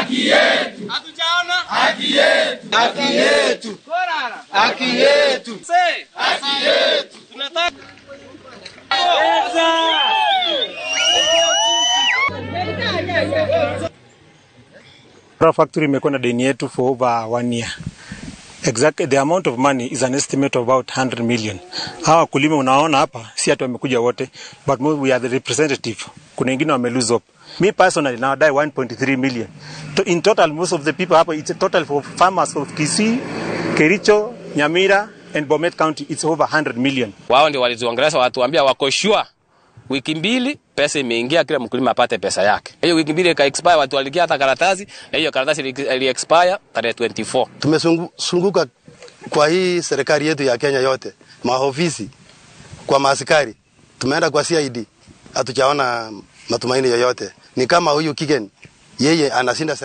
Haki yetu. Hatujaona Haki yetu. Haki yetu. Korara. Haki yetu. Se. Haki yetu. Tunataka Our factory imekuwa na deni yetu for over 1 year. Exactly the amount of money is an estimate of about 100 million. Hawa kulima unaona hapa si ati wamekuja wote, but we are the representative. Kuna wengine wame lose hope. Me personally now die 1.3 million. In total most of the people hapa, it's a total for farmers of Kisii, Kericho, Nyamira and Bomet County, it's over 100 million. Wao ndio walizoongeleza watuambia wako sure wiki mbili pesa imeingia, kila mkulima apate pesa yake. Hiyo wiki mbili ka expire, watu walikia hata karatasi, na hiyo karatasi ili expire tarehe 24. Tumesunguka kwa hii serikali yetu ya Kenya yote, maofisi, kwa maaskari, tumeenda kwa CID, hatujaona matumaini yoyote. Ni kama huyu Kigen, yeye anashinda